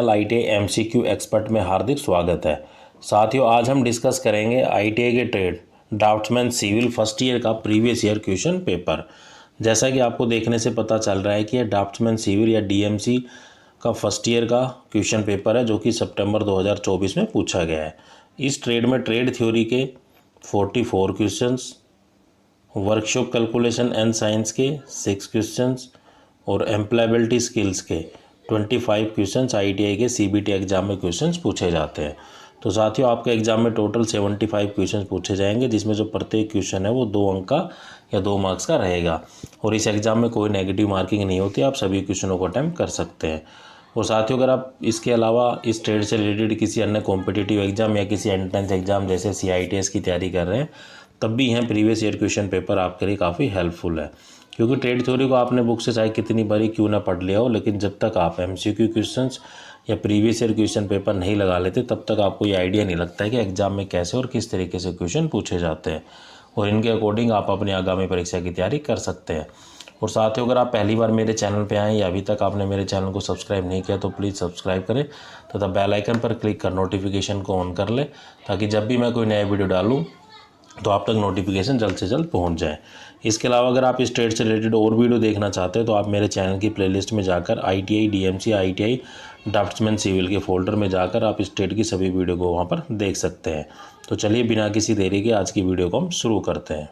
ITI MCQ expert में हार्दिक स्वागत है। साथियों, आज हम डिस्कस करेंगे ITI के trade draftsman civil first year का प्रीवियस ईयर क्वेश्चन पेपर। जैसा कि आपको देखने से पता चल रहा है कि यह ड्राफ्ट्समैन सिविल या DMC का फर्स्ट ईयर का क्वेश्चन पेपर है, जो कि सितंबर 2024 में पूछा गया है। इस ट्रेड में ट्रेड थ्योरी के 44 questions, workshop calculation and science के 6 क्वेश्चंस और एम्प्लॉयबिलिटी स्किल्स के 25 क्वेश्चंस ITI के CBT एग्जाम में क्वेश्चंस पूछे जाते हैं। तो साथियों, आपके एग्जाम में टोटल 75 क्वेश्चंस पूछे जाएंगे, जिसमें जो प्रत्येक क्वेश्चन है वो 2 अंक का या 2 मार्क्स का रहेगा। और इस एग्ज़ाम में कोई नेगेटिव मार्किंग नहीं होती, आप सभी क्वेश्चनों को अटैम्प्ट कर सकते हैं। और साथियों, अगर आप इसके अलावा इस ट्रेड से रिलेटेड किसी अन्य कॉम्पिटिटिव एग्जाम या किसी एंट्रेंस एग्जाम जैसे CITS की तैयारी कर रहे हैं, तब भी यह प्रीवियस ईयर क्वेश्चन पेपर आपके लिए काफ़ी हेल्पफुल है। क्योंकि ट्रेड थ्योरी को आपने बुक से चाहे कितनी बारी क्यों ना पढ़ लिया हो, लेकिन जब तक आप MCQ क्वेश्चंस या प्रीवियस ईयर क्वेश्चन पेपर नहीं लगा लेते, तब तक आपको ये आइडिया नहीं लगता है कि एग्जाम में कैसे और किस तरीके से क्वेश्चन पूछे जाते हैं, और इनके अकॉर्डिंग आप अपनी आगामी परीक्षा की तैयारी कर सकते हैं। और साथियों, अगर आप पहली बार मेरे चैनल पे आएँ या अभी तक आपने मेरे चैनल को सब्सक्राइब नहीं किया, तो प्लीज़ सब्सक्राइब करें तथा बेल आइकन पर क्लिक कर नोटिफिकेशन को ऑन कर लें, ताकि जब भी मैं कोई नया वीडियो डालूँ तो आप तक नोटिफिकेशन जल्द से जल्द पहुंच जाए। इसके अलावा अगर आप इस ट्रेड से रिलेटेड और वीडियो देखना चाहते हैं, तो आप मेरे चैनल की प्लेलिस्ट में जाकर ITI DMC ITI draftsman civil के फोल्डर में जाकर आप इस ट्रेड की सभी वीडियो को वहां पर देख सकते हैं। तो चलिए, बिना किसी देरी के आज की वीडियो को हम शुरू करते हैं।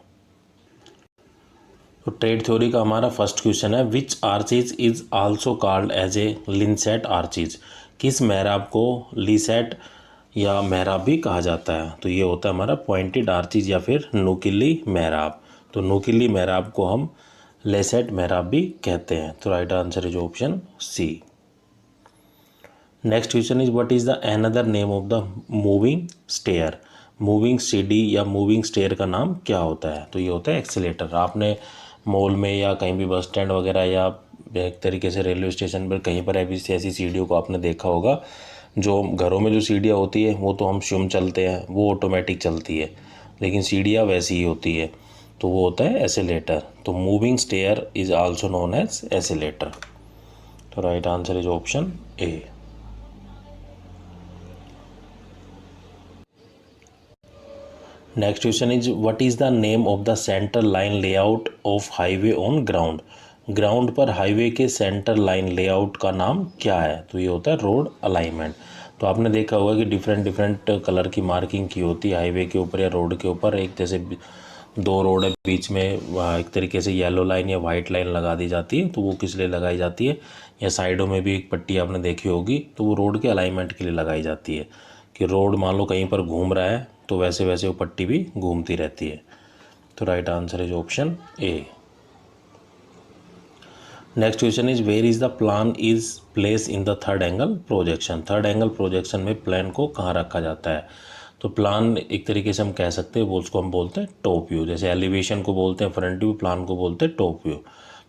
तो ट्रेड थ्योरी का हमारा फर्स्ट क्वेश्चन है, which arches is also called as a lancet arches. किस मेहराब को लीसेट या मेहराब भी कहा जाता है? तो ये होता है हमारा पॉइंटेड आर्चीज या फिर नुकीली मेहराब। तो नुकीली मेहराब को हम लेसेट मेहराब भी कहते हैं। तो right answer is option C. Next question is, what is the another name of the moving stair. Moving सीढ़ी या मूविंग स्टेयर का नाम क्या होता है? तो ये होता है एक्सीलेटर। आपने मॉल में या कहीं भी बस स्टैंड वगैरह या एक तरीके से रेलवे स्टेशन पर कहीं पर ऐसी सीढ़ियों को आपने देखा होगा। जो घरों में जो सीढ़ियाँ होती है वो तो हम स्वयं चलते हैं, वो ऑटोमेटिक चलती है, लेकिन सीढ़ियाँ वैसी ही होती है, तो वो होता है एस्केलेटर। तो moving stair is also known as escalator. तो right answer is option A. Next question is, what is the name of the centre line layout of highway on ground. Ground पर हाईवे के centre line layout का नाम क्या है? तो ये होता है रोड अलाइनमेंट। तो आपने देखा होगा कि डिफरेंट कलर की मार्किंग की होती है हाईवे के ऊपर या रोड के ऊपर। एक जैसे 2 रोड है, बीच में एक तरीके से येलो लाइन या वाइट लाइन लगा दी जाती है, तो वो किस लिए लगाई जाती है? या साइडों में भी एक पट्टी आपने देखी होगी, तो वो रोड के अलाइनमेंट के लिए लगाई जाती है कि रोड मान लो कहीं पर घूम रहा है, तो वैसे वैसे वो पट्टी भी घूमती रहती है। तो right answer is option A. Next question is, where is the plan is place in the third angle projection. Third angle projection में प्लान को कहाँ रखा जाता है? तो प्लान एक तरीके से हम कह सकते हैं, वो उसको हम बोलते हैं टॉप व्यू। जैसे एलिवेशन को बोलते हैं फ्रंट व्यू, प्लान को बोलते हैं टॉप व्यू।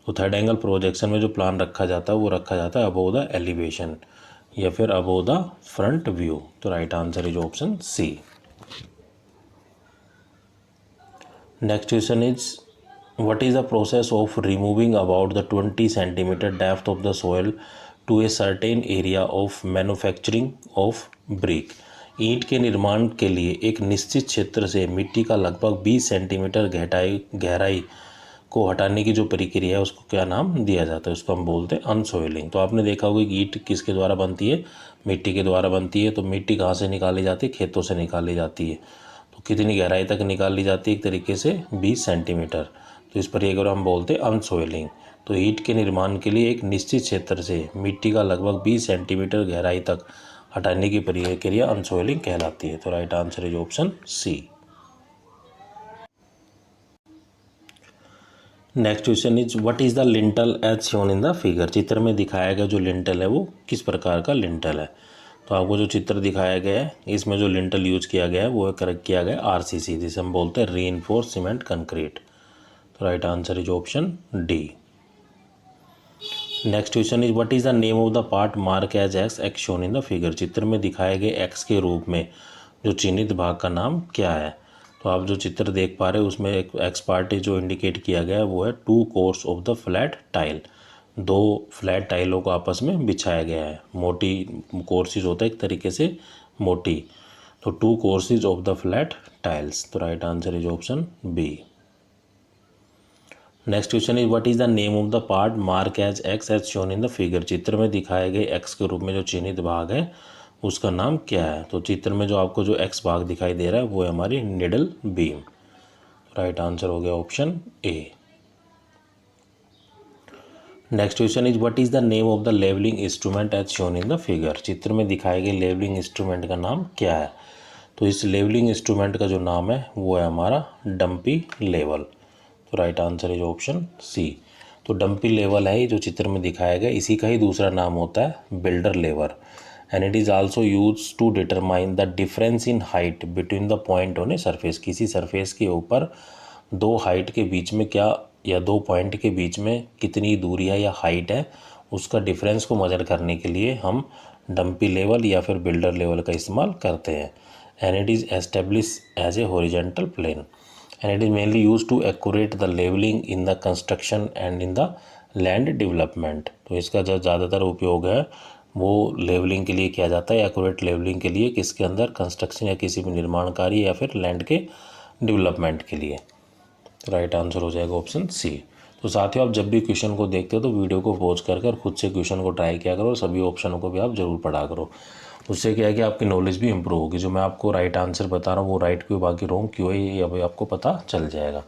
तो थर्ड एंगल प्रोजेक्शन में जो प्लान रखा जाता है वो रखा जाता है अबोव द एलिवेशन या फिर अबोव द फ्रंट व्यू। तो right answer is option C. Next question is, what is the process of removing about the 20 centimeter depth of the soil to a certain area of manufacturing of brick। ईंट के निर्माण के लिए एक निश्चित क्षेत्र से मिट्टी का लगभग 20 सेंटीमीटर गहराई को हटाने की जो प्रक्रिया है उसको क्या नाम दिया जाता है? उसको हम बोलते हैं अनसोइलिंग। तो आपने देखा होगा कि ईंट किसके द्वारा बनती है? मिट्टी के द्वारा बनती है। तो मिट्टी कहाँ से निकाली जाती है? खेतों से निकाली जाती है। तो कितनी गहराई तक निकाली जाती है? एक तरीके से 20 सेंटीमीटर। तो इस प्रक्रिया को हम बोलते हैं अनसोइलिंग। तो ईंट के निर्माण के लिए एक निश्चित क्षेत्र से मिट्टी का लगभग 20 सेंटीमीटर गहराई तक हटाने की प्रक्रिया अनसोइलिंग कहलाती है। तो right answer is option C. Next question is, what is the lintel as shown in the figure. चित्र में दिखाया गया जो लिंटल है वो किस प्रकार का लिंटल है? तो आपको जो चित्र दिखाया गया है, इसमें जो लिंटल यूज किया गया है वो करेक्ट किया गया है RCC, जिसे हम बोलते हैं रीइंफोर्स्ड सीमेंट कंक्रीट। तो right answer is option D. Next question is, what is the name of the part mark as X X shown in the figure. चित्र में दिखाए गए एक्स के रूप में जो चिन्हित भाग का नाम क्या है? तो आप जो चित्र देख पा रहे हैं उसमें एक एक्स पार्ट जो इंडिकेट किया गया है वो है 2 course of the flat tile. दो फ्लैट टाइलों को आपस में बिछाया गया है। मोटी कोर्सेज होता है एक तरीके से मोटी, तो 2 courses of the flat tiles. तो right answer is option B. Next question is what is the name of the part mark as X as shown in the figure. चित्र में दिखाए गए एक्स के रूप में जो चिन्हित भाग है उसका नाम क्या है। तो चित्र में जो आपको जो एक्स भाग दिखाई दे रहा है वो है हमारी निडल बीम। राइट आंसर हो गया option A. Next question is what is the name of the levelling instrument as shown in the figure. चित्र में दिखाए गए लेवलिंग इंस्ट्रूमेंट का नाम क्या है। तो इस लेवलिंग इंस्ट्रूमेंट का जो नाम है वो है हमारा डंपी लेवल। तो right answer is option C. तो डंपी लेवल है जो चित्र में दिखाया गया, इसी का ही दूसरा नाम होता है builder level, and it is also use to determine the difference in height between the point on a surface. किसी सरफेस के ऊपर दो हाइट के बीच में क्या या दो पॉइंट के बीच में कितनी दूरी है या हाइट है, उसका डिफरेंस को मेजर करने के लिए हम डंपी लेवल या फिर बिल्डर लेवल का इस्तेमाल करते हैं। And it is establish as a horizontal plane and it is mainly used to accurate the leveling in the construction and in the land development। तो इसका जो ज़्यादातर उपयोग है वो लेवलिंग के लिए किया जाता है, एक्यूरेट लेवलिंग के लिए, किसके अंदर, कंस्ट्रक्शन या किसी भी निर्माण कार्य या फिर लैंड के डेवलपमेंट के लिए। राइट आंसर हो जाएगा ऑप्शन सी। तो साथियों आप जब भी क्वेश्चन को देखते हो तो वीडियो को पॉज कर खुद से क्वेश्चन को ट्राई किया करो और सभी ऑप्शनों को भी आप जरूर पढ़ा करो। उससे क्या है कि आपकी नॉलेज भी इंप्रूव होगी। जो मैं आपको राइट आंसर बता रहा हूँ वो राइट क्यों बाकी रॉन्ग क्यों है ये अभी आपको पता चल जाएगा।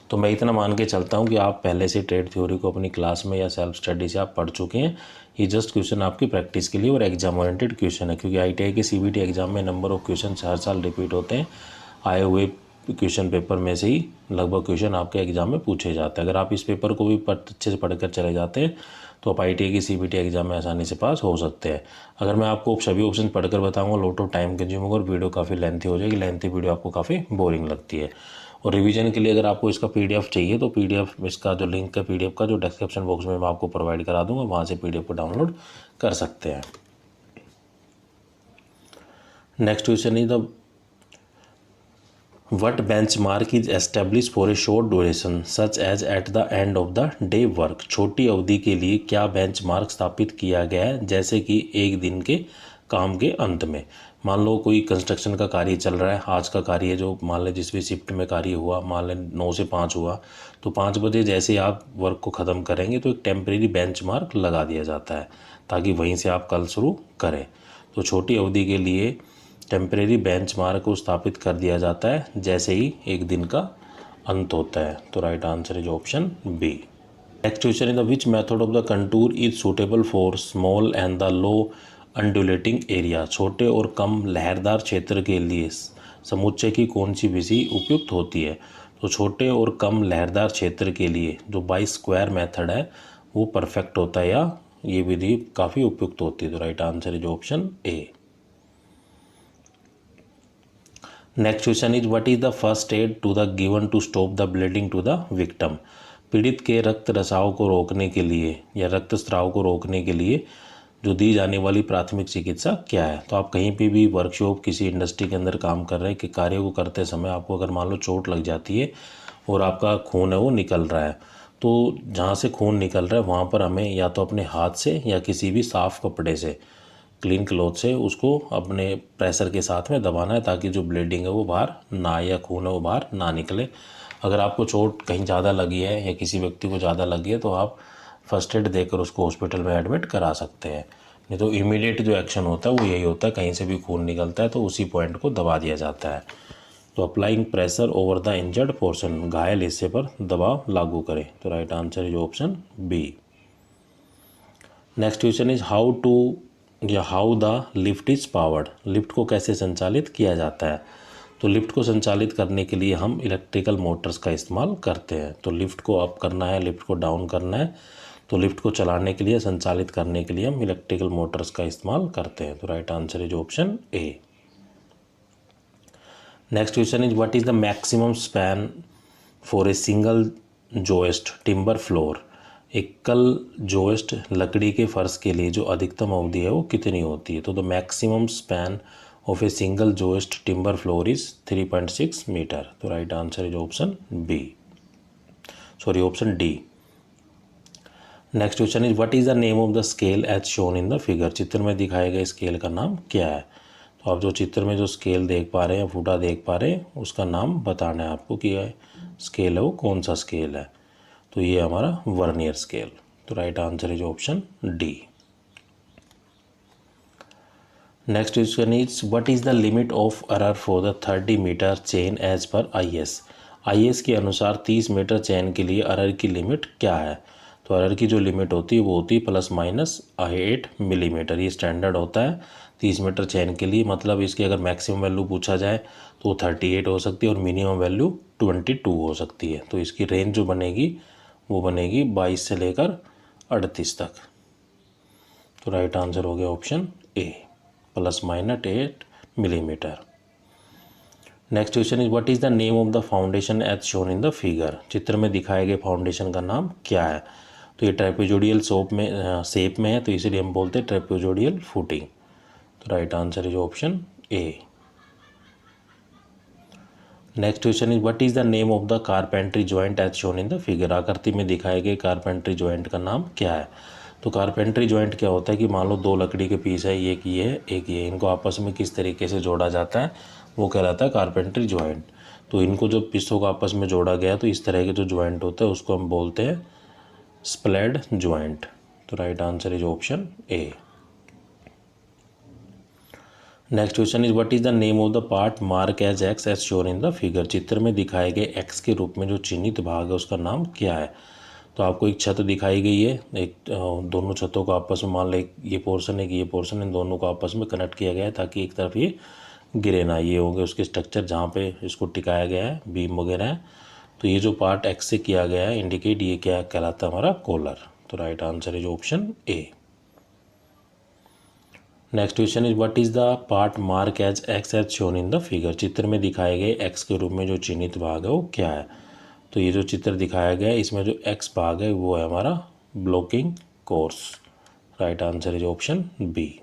तो मैं इतना मान के चलता हूँ कि आप पहले से ट्रेड थ्योरी को अपनी क्लास में या सेल्फ स्टडी से आप पढ़ चुके हैं। ये जस्ट क्वेश्चन आपकी प्रैक्टिस के लिए और एग्जाम ओरिएंटेड क्वेश्चन है, क्योंकि ITI के CBT एग्जाम में नंबर ऑफ क्वेश्चन हर साल रिपीट होते हैं। आए हुए क्वेश्चन पेपर में से ही लगभग क्वेश्चन आपके एग्जाम में पूछे जाते हैं। अगर आप इस पेपर को भी अच्छे से पढ़कर चले जाते हैं तो आप ITI की CBT एग्जाम में आसानी से पास हो सकते हैं। अगर मैं आपको सभी ऑप्शन पढ़कर बताऊंगा लॉट ऑफ टाइम कंज्यूम होगा और वीडियो काफ़ी लेंथी हो जाएगी। लेंथी वीडियो आपको काफ़ी बोरिंग लगती है। और रिवीजन के लिए अगर आपको इसका PDF चाहिए तो PDF इसका जो लिंक है PDF का जो डिस्क्रिप्शन बॉक्स में मैं आपको प्रोवाइड करा दूंगा, वहाँ से PDF को डाउनलोड कर सकते हैं। Next question is the What benchmark is established for a short duration such as at the end of the day work। छोटी अवधि के लिए क्या बेंचमार्क स्थापित किया गया है, जैसे कि एक दिन के काम के अंत में। मान लो कोई कंस्ट्रक्शन का कार्य चल रहा है, आज का कार्य जो मान लें जिस भी शिफ्ट में कार्य हुआ, मान लें 9 से 5 हुआ, तो 5 बजे जैसे आप वर्क को ख़त्म करेंगे तो एक टेम्परेरी बेंचमार्क लगा दिया जाता है ताकि वहीं से आप कल शुरू करें। तो छोटी अवधि के लिए टेम्परेरी बेंचमार्क को स्थापित कर दिया जाता है जैसे ही एक दिन का अंत होता है। तो right answer is option B. Next question in the which method of the contour is suitable for small and the low undulating area. छोटे और कम लहरदार क्षेत्र के लिए समुच्चय की कौन सी विधि उपयुक्त होती है। तो छोटे और कम लहरदार क्षेत्र के लिए जो बाई स्क्वायर मेथड है वो परफेक्ट होता है या ये विधि काफ़ी उपयुक्त होती है। तो right answer is option A. Next question is what is the first aid to the given to stop the bleeding to the victim. पीड़ित के रक्त रसाव को रोकने के लिए या रक्तस्राव को रोकने के लिए जो दी जाने वाली प्राथमिक चिकित्सा क्या है। तो आप कहीं पे भी वर्कशॉप किसी इंडस्ट्री के अंदर काम कर रहे हैं कि कार्य को करते समय आपको अगर मान लो चोट लग जाती है और आपका खून है वो निकल रहा है, तो जहाँ से खून निकल रहा है वहाँ पर हमें या तो अपने हाथ से या किसी भी साफ़ कपड़े से, क्लीन क्लॉथ से उसको अपने प्रेशर के साथ में दबाना है ताकि जो ब्लीडिंग है वो बाहर ना या खून है वो बाहर ना निकले। अगर आपको चोट कहीं ज़्यादा लगी है या किसी व्यक्ति को ज़्यादा लगी है तो आप फर्स्ट एड देकर उसको हॉस्पिटल में एडमिट करा सकते हैं। नहीं तो इमीडिएट जो एक्शन होता है वो यही होता है, कहीं से भी खून निकलता है तो उसी पॉइंट को दबा दिया जाता है। तो applying pressure over the injured portion, घायल हिस्से पर दबाव लागू करें। तो right answer is option B. Next question is how the lift is powered. Lift को कैसे संचालित किया जाता है। तो लिफ्ट को संचालित करने के लिए हम इलेक्ट्रिकल मोटर्स का इस्तेमाल करते हैं। तो लिफ्ट को अप करना है, लिफ्ट को डाउन करना है, तो लिफ्ट को चलाने के लिए, संचालित करने के लिए हम इलेक्ट्रिकल मोटर्स का इस्तेमाल करते हैं। तो right answer is option A. Next question is what is the maximum span for a single joist timber floor. एकल जोइस्ट लकड़ी के फर्श के लिए जो अधिकतम अवधि है वो कितनी होती है। तो the maximum span of a single joist timber floor is 3.6 metre. तो right answer is option B, sorry option D. Next question is what is the name of the scale as shown in the figure. चित्र में दिखाए गए scale का नाम क्या है। तो आप जो चित्र में जो स्केल देख पा रहे हैं, फूटा देख पा रहे हैं, उसका नाम बताना है आपको कि स्केल है वो कौन सा स्केल है। तो ये हमारा वर्नियर स्केल। तो right answer is option D. Next question is what is the limit of error for the 30 metre chain as per IS. IS के अनुसार 30 मीटर चेन के लिए एरर की लिमिट क्या है। तो एरर की जो लिमिट होती है वो होती है ±8 मिलीमीटर। ये स्टैंडर्ड होता है 30 मीटर चेन के लिए। मतलब इसकी अगर मैक्सिमम वैल्यू पूछा जाए तो 38 हो सकती है और मिनिमम वैल्यू 22 हो सकती है। तो इसकी रेंज जो बनेगी वो बनेगी 22 से लेकर 38 तक। तो राइट आंसर हो गया option A, ±8 millimetre. Next question is what is the name of the foundation as shown in the figure. चित्र में दिखाए गए फाउंडेशन का नाम क्या है। तो ये ट्रेपेजोडियल शेप में है, तो इसीलिए हम बोलते हैं ट्रेपेजोडियल फुटिंग। तो right answer is option A. Next question is what is the name of the carpentry joint as shown in the figure. आकृति में दिखाए गए कारपेंट्री जॉइंट का नाम क्या है। तो कारपेंट्री जॉइंट क्या होता है कि मान लो दो लकड़ी के पीस है, एक ये है एक ये, इनको आपस में किस तरीके से जोड़ा जाता है वो कहलाता है कारपेंट्री जॉइंट। तो इनको जो पीसों को आपस में जोड़ा गया तो इस तरह के जो जॉइंट होता है उसको हम बोलते हैं स्प्लेड जॉइंट। तो right answer is option A. Next question is what is the name of the part mark as X as shown in the figure. चित्र में दिखाए गए एक्स के रूप में जो चिन्हित भाग है उसका नाम क्या है। तो आपको एक छत दिखाई गई है, एक दोनों छतों को आपस में मान लें ये पोर्शन है कि ये पोर्शन इन दोनों को आपस में कनेक्ट किया गया है ताकि एक तरफ ये गिरे ना। ये होंगे उसके स्ट्रक्चर जहाँ पे इसको टिकाया गया है, बीम वगैरह है। तो ये जो पार्ट एक्स से किया गया है इंडिकेट, ये क्या कहलाता है हमारा कॉलर। तो right answer is option A. Next question is what is the part mark as X as shown in the figure. चित्र में दिखाए गए एक्स के रूप में जो चिन्हित भाग है वो क्या है। तो ये जो चित्र दिखाया गया है इसमें जो एक्स भाग है वो है हमारा blocking course. Right answer is option B.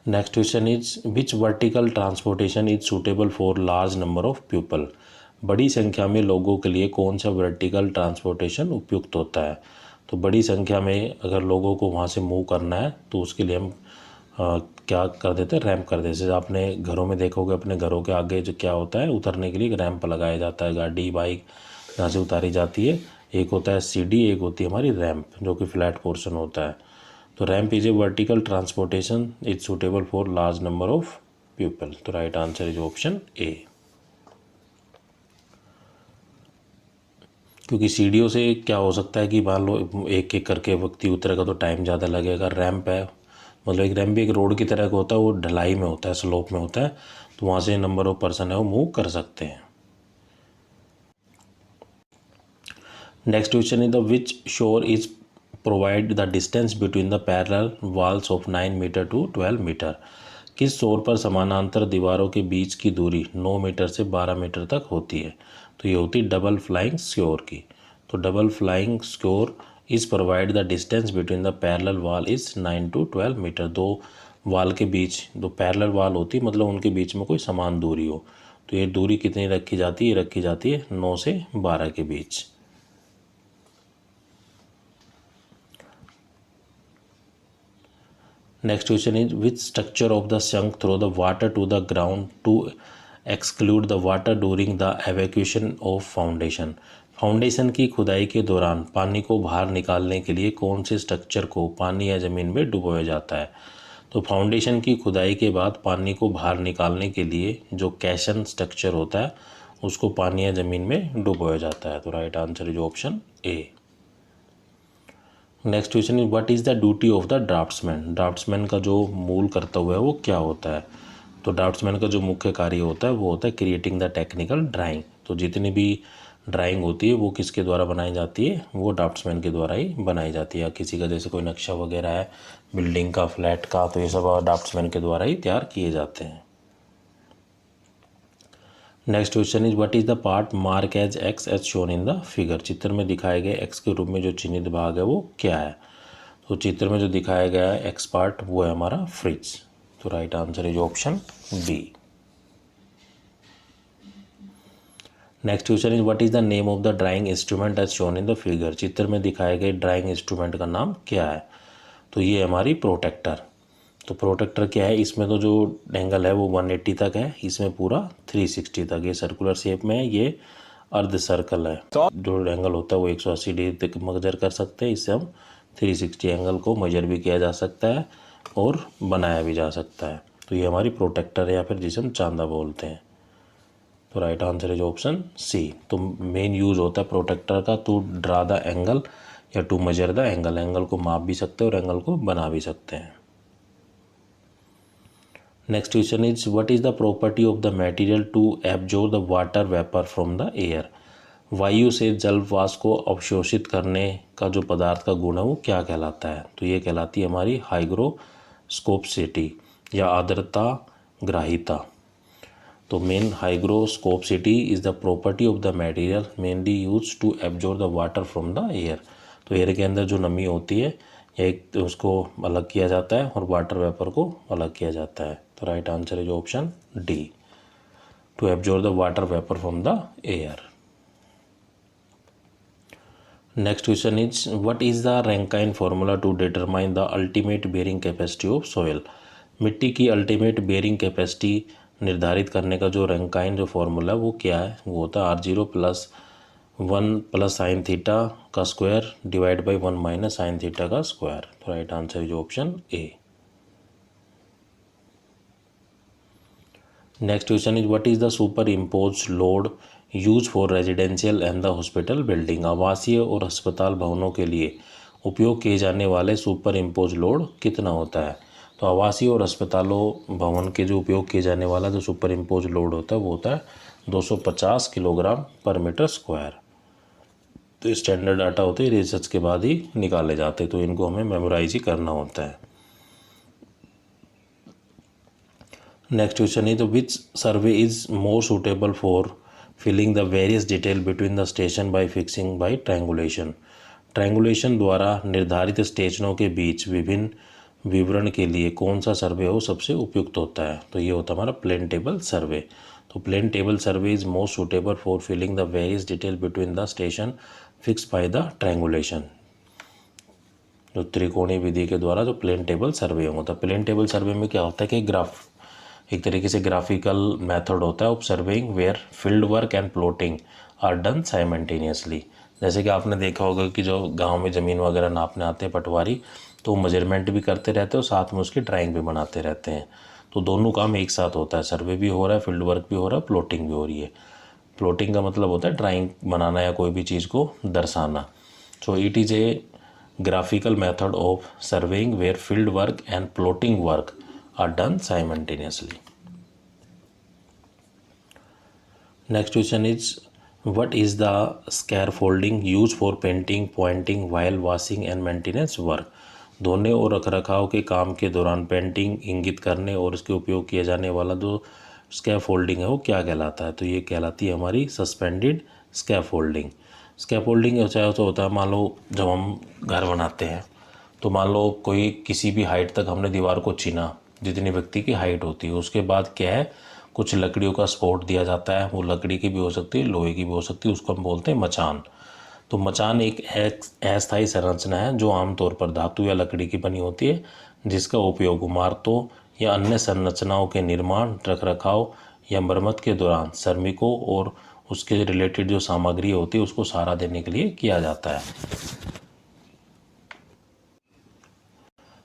Next question is which vertical transportation is suitable for large number of people. बड़ी संख्या में लोगों के लिए कौन सा वर्टिकल ट्रांसपोर्टेशन उपयुक्त होता है। तो बड़ी संख्या में अगर लोगों को वहाँ से मूव करना है तो उसके लिए हम क्या कर देते हैं, रैंप कर देते हैं। जैसे आपने घरों में देखोगे अपने घरों के आगे जो क्या होता है उतरने के लिए एक रैंप लगाया जाता है, गाड़ी बाइक जहाँ से उतारी जाती है। एक होता है सीढ़ी, एक होती है हमारी रैंप जो कि फ्लैट पोर्शन होता है। तो ramp is a vertical transportation is suitable for large number of people. तो right answer is option A. क्योंकि सीढ़ियों से क्या हो सकता है कि मान लो एक एक करके व्यक्ति उतरेगा तो टाइम ज़्यादा लगेगा। रैंप है मतलब एक रैंप भी एक रोड की तरह का होता है, वो ढलाई में होता है, स्लोप में होता है, तो वहाँ से नंबर ऑफ पर्सन है वो मूव कर सकते हैं। Next question is the which shore is provide the distance between the parallel walls of 9 metre to 12 metre. किस शोर पर समानांतर दीवारों के बीच की दूरी 9 मीटर से 12 मीटर तक होती है। तो ये होती है डबल फ्लाइंग स्क्योर की। तो double flying shore is provide the distance between the parallel wall is 9 to 12 metre. दो वॉल के बीच, दो पैरेलल वॉल होती है मतलब उनके बीच में कोई समान दूरी हो। तो ये दूरी कितनी रखी जाती है, ये रखी जाती है 9 से 12 के बीच। Next question is which structure of the shank throw the water to the ground to exclude the water during the evacuation of foundation. Foundation की खुदाई के दौरान पानी को बाहर निकालने के लिए कौन से स्ट्रक्चर को पानी या ज़मीन में डुबोया जाता है। तो फाउंडेशन की खुदाई के बाद पानी को बाहर निकालने के लिए जो कैशन स्ट्रक्चर होता है उसको पानी या ज़मीन में डुबोया जाता है। तो right answer is option A. Next question is what is the duty of the draughtsman. Draughtsman का जो मूल कर्तव्य है वो क्या होता है। तो ड्राफ्ट्समैन का जो मुख्य कार्य होता है वो होता है क्रिएटिंग द टेक्निकल ड्राइंग। तो जितनी भी ड्राइंग होती है वो किसके द्वारा बनाई जाती है, वो ड्राफ्ट्समैन के द्वारा ही बनाई जाती है। किसी का जैसे कोई नक्शा वगैरह है बिल्डिंग का, फ्लैट का, तो ये सब ड्राफ्ट्समैन के द्वारा ही तैयार किए जाते हैं। Next question is what is the part mark as X as shown in the figure. चित्र में दिखाए गए एक्स के रूप में जो चिन्हित भाग है वो क्या है। तो चित्र में जो दिखाया गया है एक्स पार्ट वो है हमारा फ्रिज। तो right answer is option B. Next question is what is the name of the drawing instrument as shown in the figure. चित्र में दिखाए गए ड्राइंग इंस्ट्रूमेंट का नाम क्या है। तो ये हमारी प्रोटेक्टर। तो प्रोटेक्टर क्या है, इसमें तो जो एंगल है वो 180 तक है, इसमें पूरा 360 तक। ये सर्कुलर शेप में है, ये अर्ध सर्कल है। जो एंगल होता है वो 180 डिग्री तक मेजर कर सकते हैं। इससे हम 360 एंगल को मेजर भी किया जा सकता है और बनाया भी जा सकता है। तो ये हमारी प्रोटेक्टर है, या फिर जिसे हम चांदा बोलते हैं। तो right answer is option C. तो मेन यूज़ होता है प्रोटेक्टर का टू ड्रा द एंगल या to measure the angle. Angle को माप भी सकते हैं और एंगल को बना भी सकते हैं। Next question is what is the property of the material to absorb the water vapour from the air. वायु से जल वाष्प को अवशोषित करने का जो पदार्थ का गुण है वो क्या कहलाता है। तो ये कहलाती है हमारी हाइग्रोस्कोपसिटी या आर्द्रता ग्राहिता। तो main hygroscopicity is the property of the material mainly use to absorb the water from the air. तो एयर के अंदर जो नमी होती है एक उसको अलग किया जाता है और वाटर वेपर को अलग किया जाता है। तो right answer is option D, to absorb the water vapour from the air. Next question is what is the Rankine formula to determine the ultimate bearing capacity of soil. मिट्टी की ultimate bearing capacity निर्धारित करने का जो Rankine जो formula है वो क्या है। वो होता है R0 + 1 + साइन थीटा का square divide by 1 - sine theta का स्क्वायर। तो right answer is option A. Next question is what is the super impose load use for residential and the hospital building. आवासीय और अस्पताल भवनों के लिए उपयोग किए जाने वाले सुपर इम्पोज लोड कितना होता है। तो आवासीय और अस्पतालों भवन के जो उपयोग किए जाने वाला जो सुपर इम्पोज लोड होता है वो होता है 250 किलोग्राम पर मीटर स्क्वायर। तो स्टैंडर्ड डाटा होते हैं, रिसर्च के बाद ही निकाले जाते हैं, तो इनको हमें मेमोराइज ही करना होता है। Next question is which survey is more suitable for filling the various detail between the station by fixing by triangulation. Triangulation द्वारा निर्धारित स्टेशनों के बीच विभिन्न विवरण के लिए कौन सा सर्वे हो सबसे उपयुक्त होता है। तो ये होता है हमारा प्लेन टेबल सर्वे। तो plane table survey is most suitable for filling the various detail between the station fix by the triangulation. जो त्रिकोणीय विधि के द्वारा जो प्लेन टेबल सर्वे होता है। प्लेन टेबल सर्वे में क्या होता है कि ग्राफ एक तरीके से ग्राफिकल मेथड होता है of surveying where field work and plotting are done simultaneously. जैसे कि आपने देखा होगा कि जो गांव में ज़मीन वगैरह नापने आते हैं पटवारी, तो मेजरमेंट भी करते रहते हैं और साथ में उसकी ड्राइंग भी बनाते रहते हैं। तो दोनों काम एक साथ होता है, सर्वे भी हो रहा है, फील्ड वर्क भी हो रहा है, प्लॉटिंग भी हो रही है। प्लॉटिंग का मतलब होता है ड्राइंग बनाना या कोई भी चीज़ को दर्शाना। So it is a graphical method of surveying where field work and plotting work are done simultaneously. Next question is what is the scaffolding used for painting, pointing while washing and maintenance work। धोने और रखरखाव के काम के दौरान painting इंगित करने और उसके उपयोग किया जाने वाला जो स्कैफोल्डिंग है वो क्या कहलाता है। तो ये कहलाती है हमारी सस्पेंडेड स्कैफोल्डिंग। स्कैफोल्डिंग ऐसा होता है, मान लो जब हम घर बनाते हैं तो मान लो कोई किसी भी हाइट तक हमने दीवार को चीना, जितनी व्यक्ति की हाइट होती है, उसके बाद क्या है कुछ लकड़ियों का सपोर्ट दिया जाता है। वो लकड़ी की भी हो सकती है, लोहे की भी हो सकती है, उसको हम बोलते हैं मचान। तो मचान एक अस्थायी संरचना है जो आमतौर पर धातु या लकड़ी की बनी होती है, जिसका उपयोग इमारतों या अन्य संरचनाओं के निर्माण, रखरखाव या मरम्मत के दौरान श्रमिकों और उसके रिलेटेड जो सामग्री होती है उसको सहारा देने के लिए किया जाता है।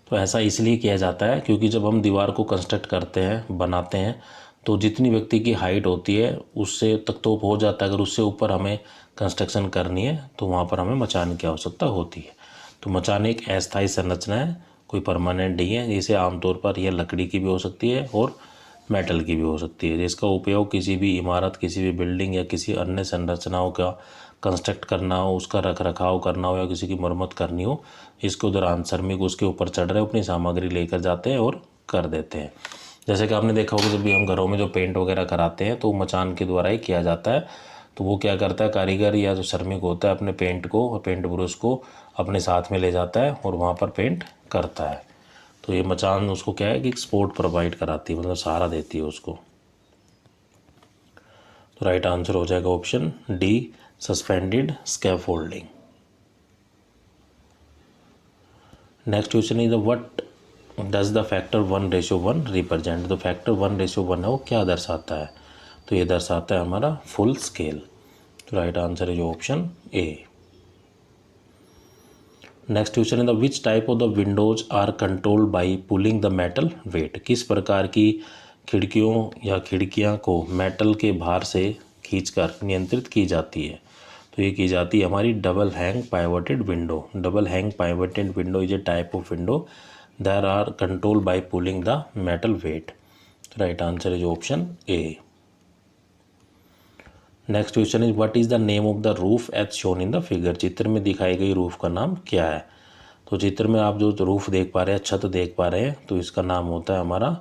तो ऐसा इसलिए किया जाता है क्योंकि जब हम दीवार को कंस्ट्रक्ट करते हैं, बनाते हैं, तो जितनी व्यक्ति की हाइट होती है उससे तक तो हो जाता है। अगर उससे ऊपर हमें कंस्ट्रक्शन करनी है तो वहाँ पर हमें मचान की आवश्यकता होती है। तो मचान एक अस्थायी संरचना है, कोई परमानेंट नहीं है। जिसे आमतौर पर यह लकड़ी की भी हो सकती है और मेटल की भी हो सकती है, जिसका उपयोग किसी भी इमारत, किसी भी बिल्डिंग या किसी अन्य संरचनाओं का कंस्ट्रक्ट करना हो, उसका रखरखाव करना हो या किसी की मरम्मत करनी हो, इसके दौरान श्रमिक उसके ऊपर चढ़ रहे अपनी सामग्री लेकर जाते हैं और कर देते हैं। जैसे कि आपने देखा होगा जब भी हम घरों में जो पेंट वगैरह कराते हैं तो मचान के द्वारा ही किया जाता है। तो वो क्या करता है, कारीगर या जो श्रमिक होता है अपने पेंट को और पेंट ब्रश को अपने साथ में ले जाता है और वहाँ पर पेंट करता है। तो ये मचान उसको क्या है कि सपोर्ट प्रोवाइड कराती है, मतलब सहारा देती है उसको। तो राइट आंसर हो जाएगा option D, suspended scaffolding. Next question is what does the factor 1:1 represent. तो फैक्टर 1:1 है वो क्या दर्शाता है, तो ये दर्शाता है हमारा फुल स्केल। तो राइट आंसर है जो ऑप्शन ए। नेक्स्ट क्वेश्चन है the which type of the windows are controlled by pulling the metal weight. किस प्रकार की खिड़कियों या खिड़कियां को मेटल के भार से खींचकर नियंत्रित की जाती है, तो ये की जाती है हमारी double hang pivoted window. Double hang pivoted window is a type of window that are control by pulling the metal weight. तो right answer is option A. Next question is what is the name of the roof as shown in the figure. चित्र में दिखाई गई roof का नाम क्या है। तो चित्र में आप जो रूफ देख पा रहे हैं, छत देख पा रहे हैं, तो इसका नाम होता है हमारा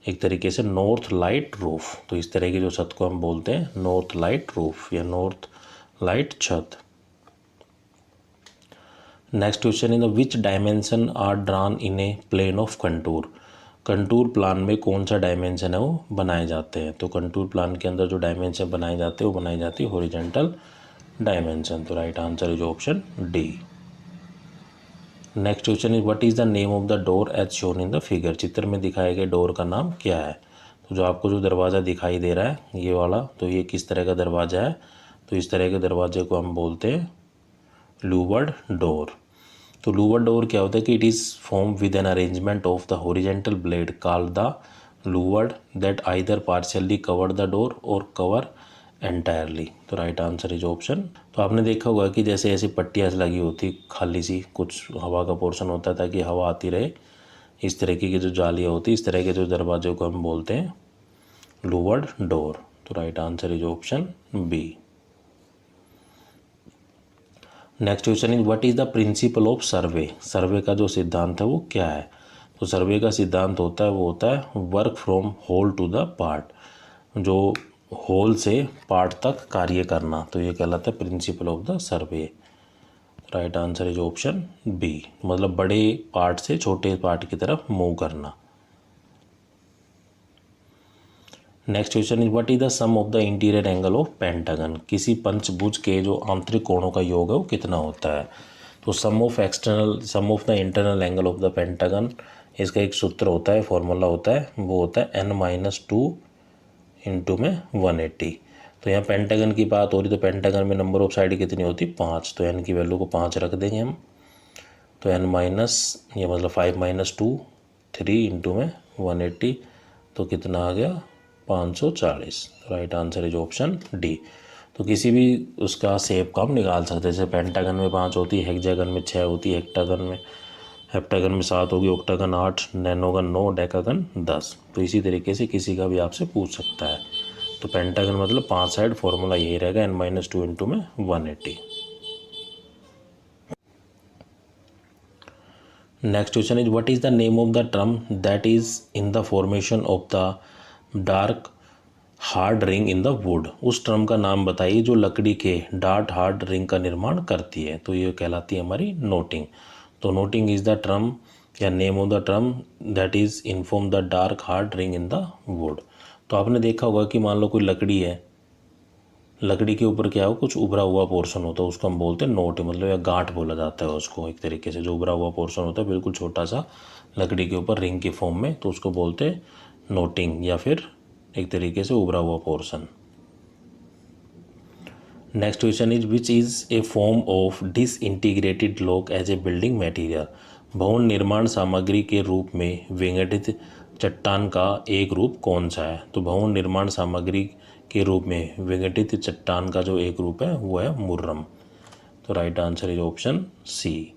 एक तरीके से नॉर्थ लाइट रूफ। तो इस तरह की जो छत को हम बोलते हैं नॉर्थ लाइट रूफ या नॉर्थ लाइट छत। Next question in which dimension are drawn in a plane of contour. Contour plan में कौन सा डायमेंशन है वो बनाए जाते हैं। तो कंटूर प्लान के अंदर जो डायमेंशन बनाए जाते हैं वो बनाई जाती है हॉरिजॉन्टल डायमेंशन। तो right answer is option D. Next question is what is the name of the door as shown in the figure. चित्र में दिखाए गए डोर का नाम क्या है। तो जो आपको जो दरवाज़ा दिखाई दे रहा है ये वाला, तो ये किस तरह का दरवाज़ा है, तो इस तरह के दरवाजे को हम बोलते हैं लूवर्ड डोर। तो लूवर्ड डोर क्या होता है कि it is form with an arrangement of the horizontal blade called the louvered that either partially cover the door or cover entirely. तो राइट आंसर इज ऑप्शन। तो आपने देखा होगा कि जैसे ऐसी पट्टियाँ लगी होती खाली सी, कुछ हवा का पोर्शन होता है ताकि हवा आती रहे, इस तरीके की जो जालियाँ होती, इस तरह के जो दरवाजे को हम बोलते हैं लूवर्ड डोर। तो right answer is option B. Next question is what is the principle of survey. Survey का जो सिद्धांत है वो क्या है। तो सर्वे का सिद्धांत होता है वो होता है work from whole to the part, जो होल से पार्ट तक कार्य करना। तो ये कहलाता है principle of the survey. Right answer is option B, मतलब बड़े पार्ट से छोटे पार्ट की तरफ मूव करना। Next question is what is the sum of the interior angle of pentagon. किसी पंचभुज के जो आंतरिक कोणों का योग है वो कितना होता है। तो sum of the internal angle of the pentagon, इसका एक सूत्र होता है, फॉर्मूला होता है, वो होता है n-2 इंटू में 180। तो यहाँ पेंटागन की बात हो रही, तो पेंटागन में नंबर ऑफ साइड कितनी होती 5, तो n की वैल्यू को 5 रख देंगे हम। तो n माइनस ये मतलब 5-2 3 इंटू में 180, तो कितना आ गया 540। Right answer is option D. तो किसी भी उसका शेप का हम निकाल सकते हैं, जैसे पेंटागन में 5 होती है, हेक्सागन में 6 होती है, हेप्टागन में 7 होगी, ऑक्टागन 8, नैनोगन 9, डेकागन 10। तो इसी तरीके से किसी का भी आपसे पूछ सकता है। तो पेंटागन मतलब 5 साइड, फॉर्मूला यही रहेगा n-2 इंटू में 180। Next question is what is the name of the term that is in the formation of the dark hard ring in the wood. उस टर्म का नाम बताइए जो लकड़ी के डार्क हार्ड रिंग का निर्माण करती है। तो ये कहलाती है हमारी नोटिंग। तो नोटिंग इज द टर्म या name of the term that is inform the dark hard ring in the wood. तो आपने देखा होगा कि मान लो कोई लकड़ी है, लकड़ी के ऊपर क्या हो कुछ उभरा हुआ पोर्शन होता है, उसको हम बोलते हैं नोट, मतलब या गांठ बोला जाता है उसको एक तरीके से। जो उभरा हुआ पोर्शन होता है बिल्कुल छोटा सा लकड़ी के ऊपर रिंग के फॉर्म में, तो उसको बोलते हैं नोटिंग या फिर एक तरीके से उभरा हुआ portion. Next question is which is a form of disintegrated rock as a building material. भवन निर्माण सामग्री के रूप में विघटित चट्टान का एक रूप कौन सा है। तो भवन निर्माण सामग्री के रूप में विघटित चट्टान का जो एक रूप है वो है मुर्रम। तो right answer is option C.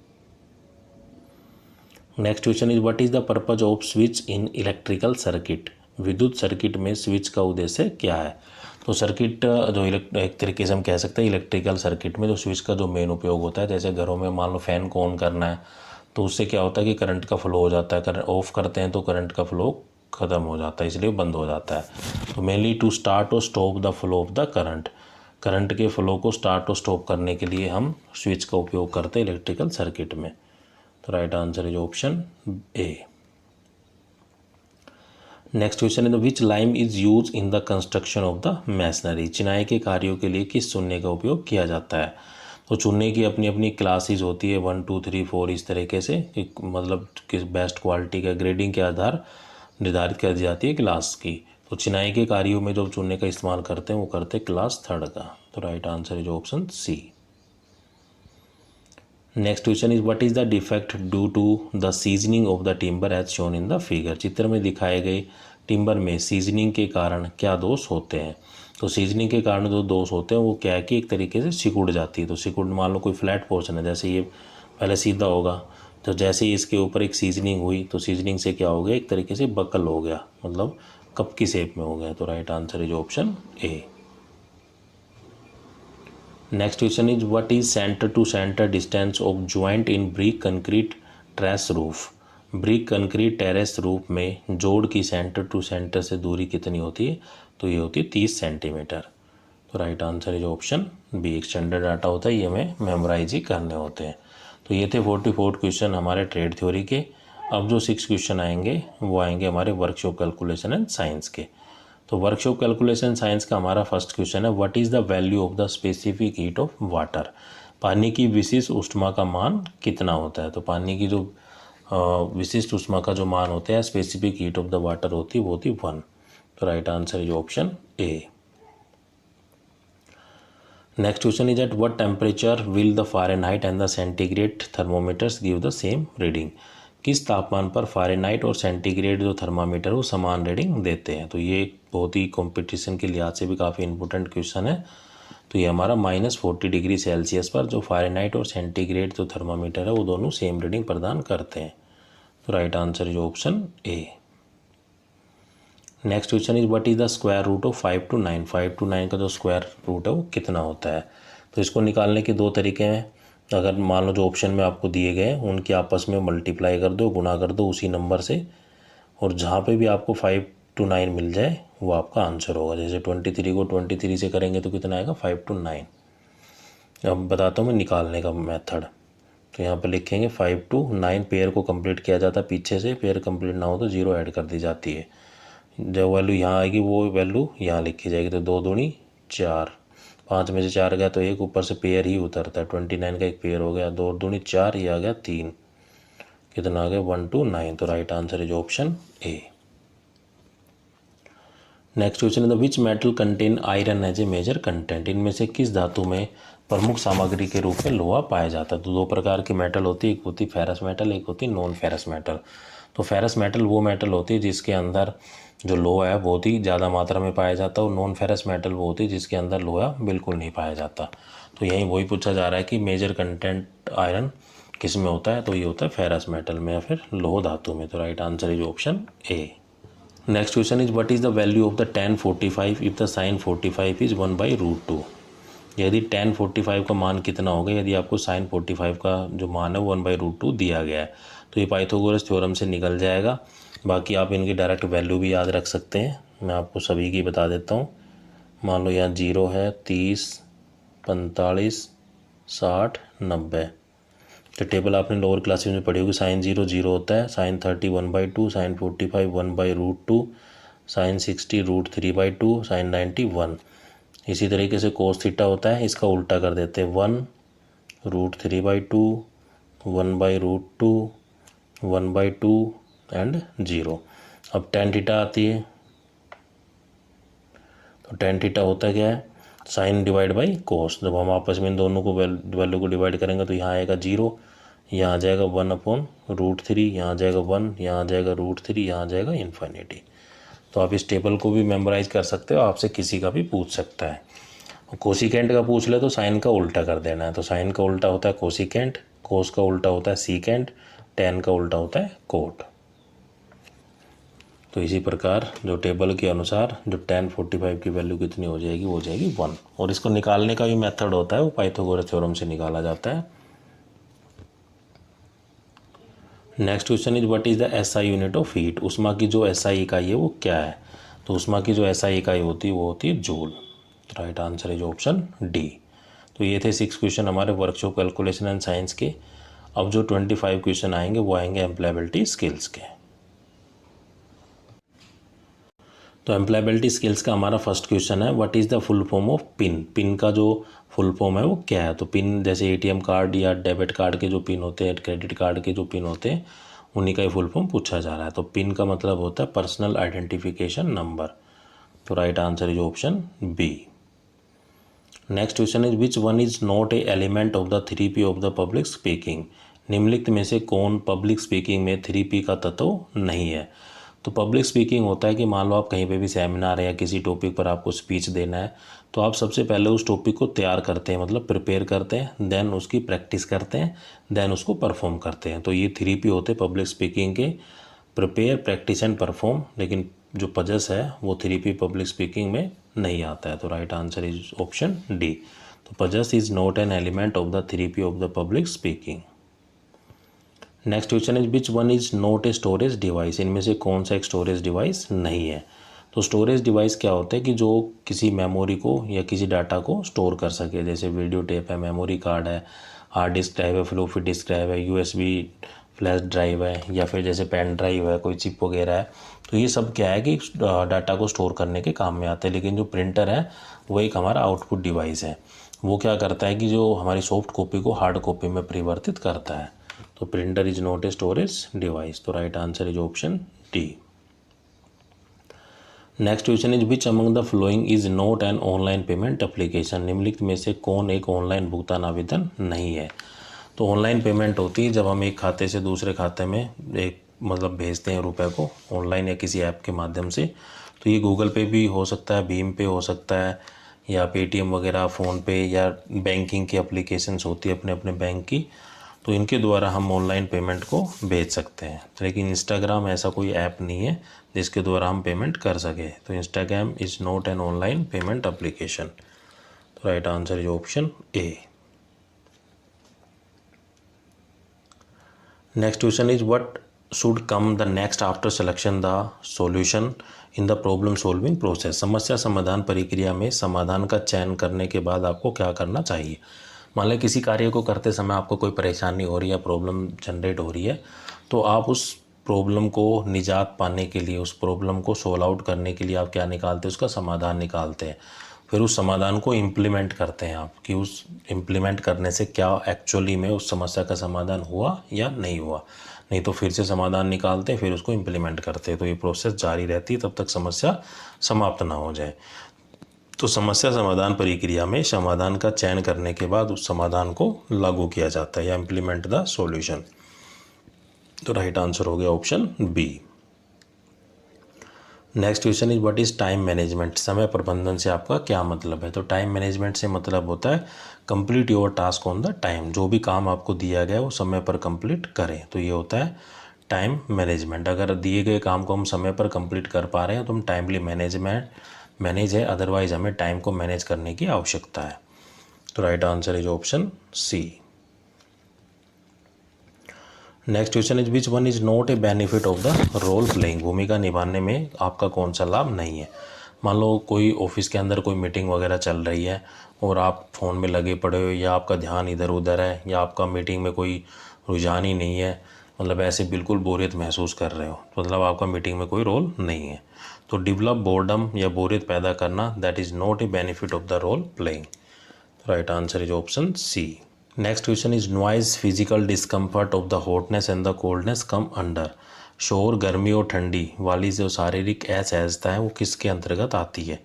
Next question is what is the purpose of switch in electrical circuit. विद्युत सर्किट में स्विच का उद्देश्य क्या है। तो सर्किट जो एक तरीके से हम कह सकते हैं इलेक्ट्रिकल सर्किट में जो स्विच का जो मेन उपयोग होता है, जैसे घरों में मान लो फैन को ऑन करना है तो उससे क्या होता है कि करंट का फ्लो हो जाता है, करंट ऑफ करते हैं तो करंट का फ्लो ख़त्म हो जाता है, इसलिए बंद हो जाता है। तो मेनली टू स्टार्ट और stop the flow of the current, current के फ्लो को स्टार्ट और स्टॉप करने के लिए हम स्विच का उपयोग करते हैं इलेक्ट्रिकल सर्किट में। तो right answer is option A. Next question है the which lime is use in the construction of the masonry. चिनाई के कार्यों के लिए किस चूने का उपयोग किया जाता है। तो चूने की अपनी अपनी क्लासेस होती है 1 2 3 4 इस तरीके से, मतलब किस बेस्ट क्वालिटी का ग्रेडिंग के आधार निर्धारित कर दी जाती है क्लास की। तो चिनाई के कार्यों में जो चूने का इस्तेमाल करते हैं वो करते हैं क्लास 3 का। तो right answer is option C. Next question is what is the defect due to the seasoning of the timber as shown in the figure. चित्र में दिखाए गए टिम्बर में सीजनिंग के कारण क्या दोष होते हैं। तो सीजनिंग के कारण जो दोष होते हैं वो क्या है कि एक तरीके से सिकुड़ जाती है। तो सिकुड़, मान लो कोई फ्लैट पोर्शन है, जैसे ये पहले सीधा होगा, तो जैसे ही इसके ऊपर एक सीजनिंग हुई तो सीजनिंग से क्या हो गया, एक तरीके से बकल हो गया, मतलब कप की शेप में हो गया। तो right answer is option A. Next question is what is centre to centre distance of joint in brick concrete terrace roof. Brick concrete terrace roof में जोड़ की सेंटर टू सेंटर से दूरी कितनी होती है। तो ये होती है 30 सेंटीमीटर। तो right answer is option B. एक स्टैंडर्ड डाटा होता है, ये हमें मेमोराइज ही करने होते हैं। तो ये थे 44 क्वेश्चन हमारे ट्रेड थ्योरी के। अब जो 6 क्वेश्चन आएंगे वो आएंगे हमारे वर्कशॉप कैलकुलेशन एंड साइंस के। तो वर्कशॉप कैलकुलेशन साइंस का हमारा फर्स्ट क्वेश्चन है what is the value of the specific heat of water. पानी की विशिष्ट ऊष्मा का मान कितना होता है। तो पानी की जो विशिष्ट ऊष्मा का जो मान होता है specific heat of the water होती है वो होती 1। तो right answer is option A. Next question is at what temperature will the Fahrenheit and the centigrade thermometers give the same reading. किस तापमान पर फ़ारेनहाइट और सेंटीग्रेड जो थर्मामीटर वो समान रीडिंग देते हैं। तो ये बहुत ही कंपटीशन के लिहाज से भी काफ़ी इंपॉर्टेंट क्वेश्चन है। तो ये हमारा -40 डिग्री सेल्सियस पर जो फ़ारेनहाइट और सेंटीग्रेड जो थर्मामीटर है वो दोनों सेम रीडिंग प्रदान करते हैं। तो right answer is option A. Next question is what is the square root of 5 to 9। 5 to 9 का जो स्क्वायर रूट है वो कितना होता है। तो इसको निकालने के दो तरीके हैं। अगर मान लो जो ऑप्शन में आपको दिए गए हैं उनकी आपस में मल्टीप्लाई कर दो, गुणा कर दो उसी नंबर से, और जहाँ पे भी आपको 5 to 9 मिल जाए वो आपका आंसर होगा। जैसे 23 को 23 से करेंगे तो कितना आएगा 5 to 9। अब बताता हूँ मैं निकालने का मेथड। तो यहाँ पर लिखेंगे 5 to 9 पेयर को कंप्लीट किया जाता है, पीछे से पेयर कंप्लीट ना हो तो 0 ऐड कर दी जाती है। जो वैल्यू यहाँ आएगी वो वैल्यू यहाँ लिखी जाएगी। तो 2 दूनी 4, 5 में से 4 गया तो एक ऊपर से पेयर ही उतरता है। 29 का एक पेयर हो गया, 2 दूनी 4, ये आ गया 3, कितना आ गया 1 to 9। तो right answer is option A. Next question है the which metal contain iron as a major content. इनमें से किस धातु में प्रमुख सामग्री के रूप में लोहा पाया जाता है। तो दो प्रकार की मेटल होती है, एक होती फेरस मेटल, एक होती नॉन फेरस मेटल। तो फेरस मेटल वो मेटल होती है जिसके अंदर जो लोहा है बहुत ही ज़्यादा मात्रा में पाया जाता है, और नॉन फेरस मेटल वो होती है जिसके अंदर लोहा बिल्कुल नहीं पाया जाता। तो यहीं वही पूछा जा रहा है कि मेजर कंटेंट आयरन किस में होता है। तो ये होता है फेरस मेटल में या फिर लोह धातु में। तो right answer is option A. Next question is what is the value of the tan 45 if the sin 45 is 1/√2। यदि tan 45 का मान कितना होगा यदि आपको sin 45 का जो मान है 1/√2 दिया गया है। तो ये पाइथागोरस थ्योरम से निकल जाएगा। बाकी आप इनकी डायरेक्ट वैल्यू भी याद रख सकते हैं, मैं आपको सभी की बता देता हूँ। मान लो यहाँ 0 है, 30, 45, 60, 90। तो टेबल आपने लोअर क्लासेस में पढ़ी होगी। sin 0 0 होता है, sin 30 1/2, sin 45 1/√2, sin 60 √3/2, sin 90 1। इसी तरीके से cos थीटा होता है, इसका उल्टा कर देते हैं 1 √3/2, 1/√2, 1/2 एंड 0। अब tan थीटा आती है, तो tan थीटा होता क्या है साइन डिवाइड बाई कोस। जब हम आपस में इन दोनों को वैल्यू को डिवाइड करेंगे तो यहाँ आएगा 0, यहाँ आ जाएगा 1/√3, यहाँ आ जाएगा 1, यहाँ आ जाएगा √3, यहाँ आ जाएगा इन्फिनिटी। तो आप इस टेबल को भी मेमोराइज कर सकते हो, आपसे किसी का भी पूछ सकता है। कोसिकेंट का पूछ ले तो साइन का उल्टा कर देना है। तो साइन का उल्टा होता है कोसिकेंट, कोस का उल्टा होता है सीकेंट, टेन का उल्टा होता है कोट। तो इसी प्रकार जो टेबल के अनुसार जो tan 45 की वैल्यू कितनी हो जाएगी वो हो जाएगी 1। और इसको निकालने का भी मेथड होता है, वो पाइथागोरस थ्योरम से निकाला जाता है। Next question is what is the SI unit of heat. उष्मा की जो SI इकाई है वो क्या है। तो उष्मा की जो SI इकाई होती है वो होती है joule. Right answer is option D. तो ये थे 6 क्वेश्चन हमारे वर्कशॉप कैलकुलेशन एंड साइंस के। अब जो 25 क्वेश्चन आएंगे वो आएंगे एम्प्लॉयबिलिटी स्किल्स के। तो एम्प्लॉयबिलिटी स्किल्स का हमारा फर्स्ट क्वेश्चन है, what is the full form of pin. Pin का जो फुल फॉर्म है वो क्या है। तो पिन जैसे एटीएम कार्ड या डेबिट कार्ड के जो पिन होते हैं, क्रेडिट कार्ड के जो पिन होते हैं, उन्हीं का ही फुल फॉर्म पूछा जा रहा है। तो पिन का मतलब होता है पर्सनल आइडेंटिफिकेशन नंबर। तो right answer is option B. Next question is which one is not a element of the 3P of the public speaking. निम्नलिखित में से कौन पब्लिक स्पीकिंग में 3P का तत्व नहीं है। तो पब्लिक स्पीकिंग होता है कि मान लो आप कहीं पे भी सेमिनार है या किसी टॉपिक पर आपको स्पीच देना है, तो आप सबसे पहले उस टॉपिक को तैयार करते हैं, मतलब प्रिपेयर करते हैं, देन उसकी प्रैक्टिस करते हैं, देन उसको परफॉर्म करते हैं। तो ये 3P होते हैं पब्लिक स्पीकिंग के, प्रिपेयर, प्रैक्टिस एंड परफॉर्म। लेकिन जो पजस है वो 3P पब्लिक स्पीकिंग में नहीं आता है। तो right answer is option D. तो pauses is not an element of the 3P of the public speaking. Next question is which one is not a storage device. इनमें से कौन सा एक स्टोरेज डिवाइस नहीं है। तो स्टोरेज डिवाइस क्या होता है कि जो किसी मेमोरी को या किसी डाटा को स्टोर कर सके, जैसे वीडियो टेप है, मेमोरी कार्ड है, हार्ड डिस्क ड्राइव है, फ्लॉपी डिस्क ड्राइव है, USB फ्लैश ड्राइव है, या फिर जैसे पेन ड्राइव है, कोई चिप वगैरह है। तो ये सब क्या है कि डाटा को स्टोर करने के काम में आते हैं। लेकिन जो प्रिंटर है वो एक हमारा आउटपुट डिवाइस है। वो क्या करता है कि जो हमारी सॉफ्ट कॉपी को हार्ड कॉपी में परिवर्तित करता है। तो printer is not a storage device. तो right answer is option D. Next question is which among the flowing is not an online payment application. निम्नलिखित में से कौन एक ऑनलाइन भुगतान आवेदन नहीं है। तो ऑनलाइन पेमेंट होती है जब हम एक खाते से दूसरे खाते में एक मतलब भेजते हैं रुपए को ऑनलाइन या किसी ऐप के माध्यम से। तो ये गूगल पे भी हो सकता है, भीम पे हो सकता है, या पेटीएम वगैरह, फ़ोन पे, या बैंकिंग की एप्लीकेशंस होती है अपने अपने बैंक की। तो इनके द्वारा हम ऑनलाइन पेमेंट को भेज सकते हैं। लेकिन इंस्टाग्राम ऐसा कोई ऐप नहीं है जिसके द्वारा हम पेमेंट कर सकें। तो Instagram is not an online payment application. तो right answer is option A. Next question is what should come the next after selection the solution in the problem solving process. समस्या समाधान प्रक्रिया में समाधान का चयन करने के बाद आपको क्या करना चाहिए। मान लें किसी कार्य को करते समय आपको कोई परेशानी हो रही है, प्रॉब्लम जनरेट हो रही है, तो आप उस प्रॉब्लम को निजात पाने के लिए, उस प्रॉब्लम को सोल्व आउट करने के लिए आप क्या निकालते हैं, उसका समाधान निकालते हैं। फिर उस समाधान को इम्प्लीमेंट करते हैं आप कि उस इम्प्लीमेंट करने से क्या एक्चुअली में उस समस्या का समाधान हुआ या नहीं हुआ। नहीं तो फिर से समाधान निकालते हैं, फिर उसको इम्प्लीमेंट करते हैं। तो ये प्रोसेस जारी रहती है तब तक समस्या समाप्त ना हो जाए। तो समस्या समाधान प्रक्रिया में समाधान का चयन करने के बाद उस समाधान को लागू किया जाता है या इम्प्लीमेंट द सॉल्यूशन। तो राइट आंसर हो गया option B. Next question is what is time management. समय प्रबंधन से आपका क्या मतलब है। तो टाइम मैनेजमेंट से मतलब होता है complete your task on the time. जो भी काम आपको दिया गया वो समय पर कंप्लीट करें। तो ये होता है टाइम मैनेजमेंट। अगर दिए गए काम को हम समय पर कंप्लीट कर पा रहे हैं तो हम टाइमली मैनेज है, अदरवाइज हमें टाइम को मैनेज करने की आवश्यकता है। तो right answer is option C. Next question is which one is not a benefit of the role playing. भूमिका निभाने में आपका कौन सा लाभ नहीं है। मान लो कोई ऑफिस के अंदर कोई मीटिंग वगैरह चल रही है और आप फ़ोन में लगे पड़े हो, या आपका ध्यान इधर उधर है, या आपका मीटिंग में कोई रुझान ही नहीं है, मतलब ऐसे बिल्कुल बोरियत महसूस कर रहे हो, मतलब आपका मीटिंग में कोई रोल नहीं है। तो डेवलप बोर्डम या बोरियत पैदा करना, that is not a benefit of the role playing. Right answer is option C. Next question is noise physical discomfort of the hotness and the coldness come under. शोर, गर्मी और ठंडी वाली जो शारीरिक असहजता है वो किसके अंतर्गत आती है।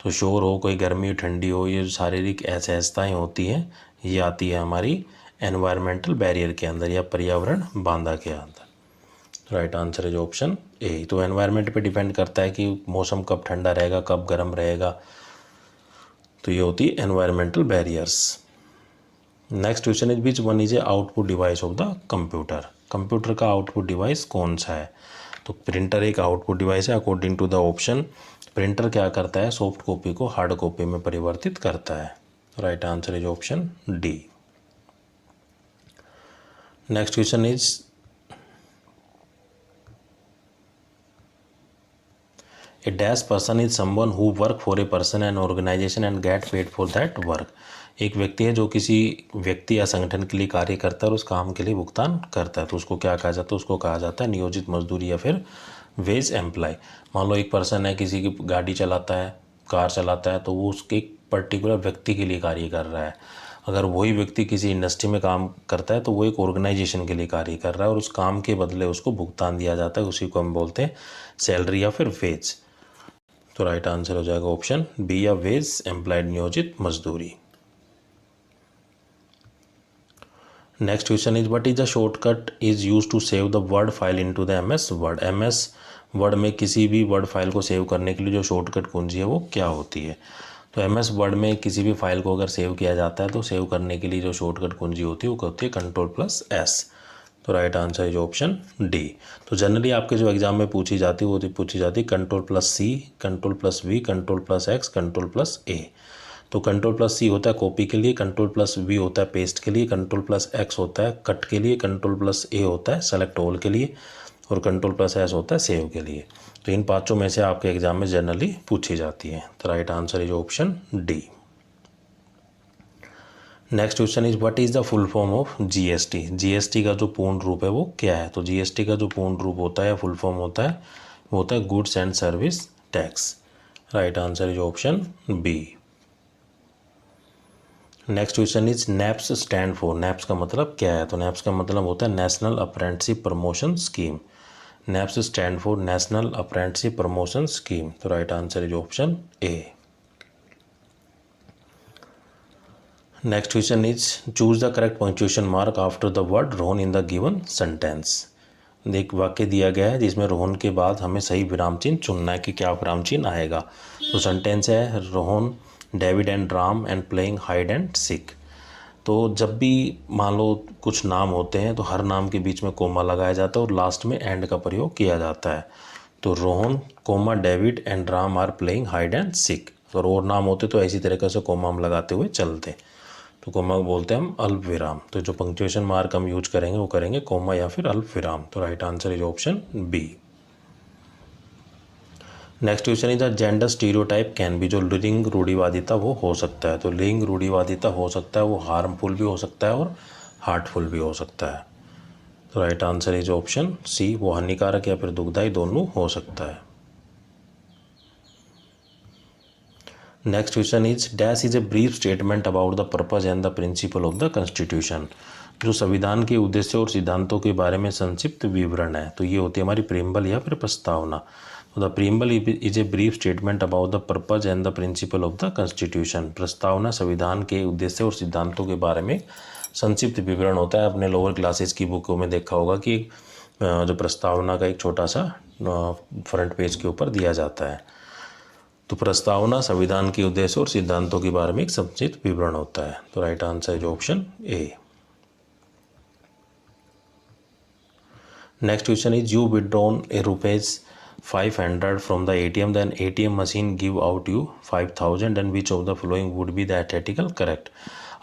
तो शोर हो, कोई गर्मी ठंडी हो, ये जो शारीरिक असहजताएँ होती हैं ये आती है हमारी एनवायरमेंटल बैरियर के अंदर या पर्यावरण बाधा के अंदर। राइट आंसर इज ऑप्शन ए। तो एनवायरमेंट पे डिपेंड करता है कि मौसम कब ठंडा रहेगा, कब गर्म रहेगा। तो ये होती है environmental barriers. Next question is which one is a output device of the computer. Computer का आउटपुट डिवाइस कौन सा है। तो प्रिंटर एक आउटपुट डिवाइस है according to the option. Printer क्या करता है, सॉफ्ट कॉपी को हार्ड कॉपी में परिवर्तित करता है। Right answer is option D. Next question is a dash person is someone who work for a person and organisation and get paid for that work. एक व्यक्ति है जो किसी व्यक्ति या संगठन के लिए कार्य करता है और उस काम के लिए भुगतान करता है, तो उसको क्या कहा जाता है? उसको कहा जाता है नियोजित मजदूरी या फिर वेज एम्प्लॉय। मान लो एक पर्सन है, किसी की गाड़ी चलाता है, कार चलाता है, तो वो उसके एक पर्टिकुलर व्यक्ति के लिए कार्य कर रहा है। अगर वही व्यक्ति किसी इंडस्ट्री में काम करता है तो वो एक ऑर्गेनाइजेशन के लिए कार्य कर रहा है और उस काम के बदले उसको भुगतान दिया जाता है, उसी को हम बोलते हैं सैलरी या फिर वेज। तो राइट आंसर हो जाएगा ऑप्शन बी या वेज एम्प्लॉयड, नियोजित मजदूरी। Next question is what is the shortcut is use to save the word file into the MS Word. MS Word में किसी भी वर्ड फाइल को सेव करने के लिए जो शॉर्टकट कुंजी है वो क्या होती है? तो एमएस वर्ड में किसी भी फाइल को अगर सेव किया जाता है तो सेव करने के लिए जो शॉर्टकट कुंजी होती है वो होती है Ctrl+S। तो right answer is option D. तो जनरली आपके जो एग्जाम में पूछी जाती है वो पूछी जाती है Ctrl+C, Ctrl+V, Ctrl+X, Ctrl+A। तो Ctrl+C होता है कॉपी के लिए, Ctrl+V होता है पेस्ट के लिए, Ctrl+X होता है कट के लिए, Ctrl+A होता है सेलेक्ट ऑल के लिए और Ctrl+S होता है सेव के लिए। तो इन पांचों में से आपके एग्जाम में जनरली पूछी जाती है। तो right answer is option D. Next question is what is the full form of GST. GST का जो पूर्ण रूप है वो क्या है? तो जीएसटी का जो पूर्ण रूप होता है या फुल फॉर्म होता है वो होता है goods and service tax. Right answer is option B. Next question is NAPS stand for. NAPS का मतलब क्या है? तो नैप्स का मतलब होता है national apprenticeship promotion scheme. NAPS stand for national apprenticeship promotion scheme. तो right answer is option A. Next question is choose the correct punctuation mark after the word Rohan in the given sentence. एक वाक्य दिया गया है जिसमें रोहन के बाद हमें सही विराम चिन्ह चुनना है कि क्या विराम चिन्ह आएगा। तो सेंटेंस है Rohan, David and Ram and playing hide and seek. तो जब भी मान लो कुछ नाम होते हैं तो हर नाम के बीच में कोमा लगाया जाता है और लास्ट में एंड का प्रयोग किया जाता है। तो Rohan comma David and Ram are playing hide and seek. अगर और नाम होते तो ऐसी तरीके से कोमा हम लगाते हुए चलते, तो कोमा बोलते हैं हम अल्प विराम। तो जो पंक्चुएशन मार्क हम यूज करेंगे वो करेंगे कोमा या फिर अल्प विराम। तो right answer is option B. Next question is the gender stereotype can be. जो लिंग रूढ़िवादिता वो हो सकता है। तो लिंग रूढ़िवादिता हो सकता है वो हार्मफुल भी हो सकता है और हार्टफुल भी हो सकता है। तो right answer is option C, वो हानिकारक या फिर दुखदायी दोनों हो सकता है। Next question is dash is a brief statement about the purpose and the principle of the constitution. जो संविधान के उद्देश्य और सिद्धांतों के बारे में संक्षिप्त विवरण है, तो ये होती है हमारी प्रीम्बल या फिर प्रस्तावना। तो the preamble is a brief statement about the purpose and the principle of the constitution. प्रस्तावना संविधान के उद्देश्य और सिद्धांतों के बारे में संक्षिप्त विवरण होता है। अपने लोअर क्लासेस की बुकों में देखा होगा कि जो प्रस्तावना का एक छोटा सा फ्रंट पेज के ऊपर दिया जाता है। तो प्रस्तावना संविधान के उद्देश्य और सिद्धांतों के बारे में एक संक्षिप्त विवरण होता है। तो right answer is option A. Next question is you withdrawn a ₹500 from the ATM, then ATM machine give out you 5000 and which of the following would be the ethical correct.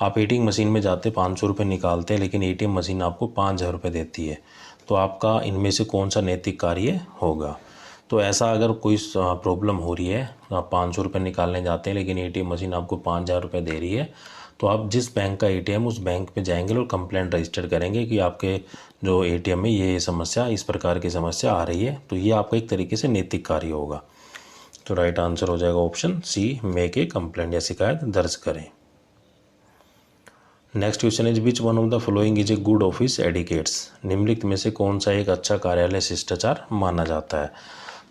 आप ATM मशीन में जाते 500 रुपये निकालते हैं लेकिन ATM machine आपको 5000 रुपये देती है, तो आपका इनमें से कौन सा नैतिक कार्य होगा? तो ऐसा अगर कोई प्रॉब्लम हो रही है, आप 500 रुपये निकालने जाते हैं लेकिन ATM मशीन आपको 5000 रुपये दे रही है, तो आप जिस बैंक का ATM उस बैंक में जाएंगे और कंप्लेंट रजिस्टर करेंगे कि आपके जो ATM में ये समस्या, इस प्रकार की समस्या आ रही है। तो ये आपका एक तरीके से नैतिक कार्य होगा। तो राइट आंसर हो जाएगा option C, make a complaint या शिकायत दर्ज करें। Next question is which one of the following is a good office etiquettes. निम्नलिखित में से कौन सा एक अच्छा कार्यालय शिष्टाचार माना जाता है?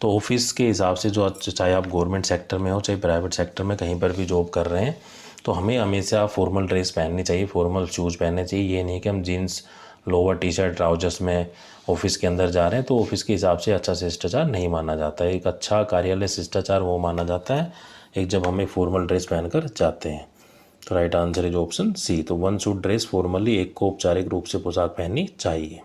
तो ऑफिस के हिसाब से जो, चाहे आप गवर्नमेंट सेक्टर में हो चाहे प्राइवेट सेक्टर में कहीं पर भी जॉब कर रहे हैं, तो हमें हमेशा फॉर्मल ड्रेस पहननी चाहिए, फॉर्मल शूज़ पहनने चाहिए। ये नहीं कि हम जीन्स लोअर टी-शर्ट ट्राउजर्स में ऑफिस के अंदर जा रहे हैं, तो ऑफिस के हिसाब से अच्छा शिष्टाचार नहीं माना जाता है। एक अच्छा कार्यालय शिष्टाचार वो माना जाता है एक जब हमें फॉर्मल ड्रेस पहनकर जाते हैं। तो right answer is option C. तो वन शुड ड्रेस फॉर्मली, एक को औपचारिक रूप से पोशाक पहननी चाहिए।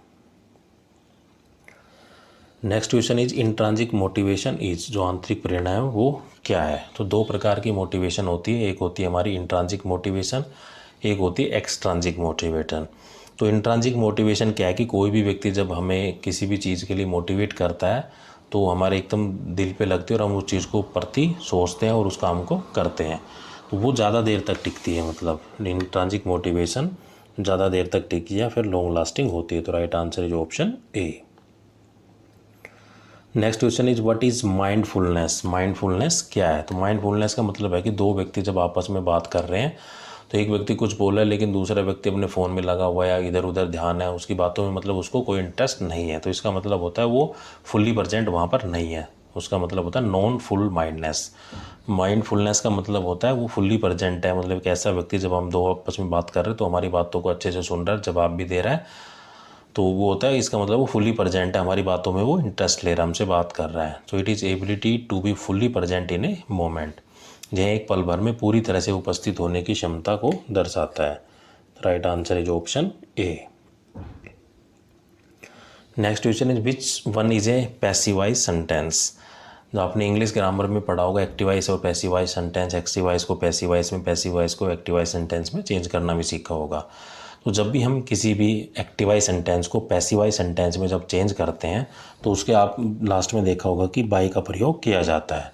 Next question is intrinsic motivation is. जो आंतरिक प्रेरणा है वो क्या है? तो दो प्रकार की मोटिवेशन होती है, एक होती है हमारी इंट्रांजिक मोटिवेशन, एक होती है एक्सट्रांजिक मोटिवेशन। तो इंट्रांजिक मोटिवेशन क्या है कि कोई भी व्यक्ति जब हमें किसी भी चीज़ के लिए मोटिवेट करता है तो हमारे एकदम दिल पे लगती है और हम उस चीज़ को प्रति सोचते हैं और उस काम को करते हैं। तो वो ज़्यादा देर तक टिकती है, मतलब इंट्रिंसिक मोटिवेशन ज़्यादा देर तक टिकी या फिर लॉन्ग लास्टिंग होती है। तो right answer is option A. Next question is what is mindfulness. Mindfulness क्या है? तो माइंडफुलनेस का मतलब है कि दो व्यक्ति जब आपस में बात कर रहे हैं तो एक व्यक्ति कुछ बोल रहा है लेकिन दूसरा व्यक्ति अपने फ़ोन में लगा हुआ है या इधर उधर ध्यान है उसकी बातों में, मतलब उसको कोई इंटरेस्ट नहीं है, तो इसका मतलब होता है वो फुल्ली प्रेजेंट वहाँ पर नहीं है। उसका मतलब होता है नॉन फुल माइंडनेस। माइंडफुलनेस का मतलब होता है वो फुल्ली प्रेजेंट है, मतलब एक ऐसा व्यक्ति जब हम दो आपस में बात कर रहे हैं तो हमारी बातों को अच्छे से सुन रहा है, जवाब भी दे रहा है, तो वो होता है, इसका मतलब वो फुल्ली प्रेजेंट है, हमारी बातों में वो इंटरेस्ट ले रहा है, हमसे बात कर रहा है। तो it is ability to be fully present in a moment, यह एक पल भर में पूरी तरह से उपस्थित होने की क्षमता को दर्शाता है। Right answer is option A. Next question is which one is A passivise sentence. जो आपने इंग्लिश ग्रामर में पढ़ा होगा एक्टिवाइज और पैसिवाइज सेंटेंस, एक्टिवाइज को पैसिवाइज में, पैसिवाइज को एक्टिवाइज सेंटेंस में चेंज करना भी सीखा होगा। तो जब भी हम किसी भी एक्टिवाइज सेंटेंस को पैसिवाइज सेंटेंस में जब चेंज करते हैं तो उसके आप लास्ट में देखा होगा कि बाई का प्रयोग किया जाता है।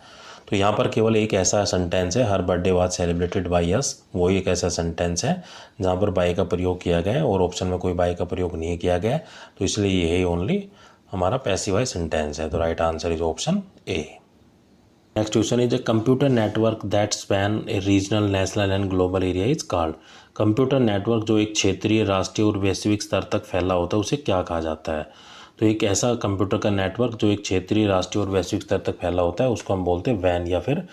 तो यहाँ पर केवल एक ऐसा सेंटेंस है, her birthday was celebrated by us, वही एक ऐसा सेंटेंस है जहाँ पर बाई का प्रयोग किया गया है और ऑप्शन में कोई बाई का प्रयोग नहीं किया गया है, तो इसलिए यही ओनली हमारा पैसिवाइज सेंटेंस है। तो right answer is option A. Next question is a computer network that span A regional, national and global area is called. Computer network जो एक क्षेत्रीय, राष्ट्रीय और वैश्विक स्तर तक फैला होता है उसे क्या कहा जाता है? तो एक ऐसा कंप्यूटर का नेटवर्क जो एक क्षेत्रीय, राष्ट्रीय और वैश्विक स्तर तक फैला होता है उसको हम बोलते हैं वैन या फिर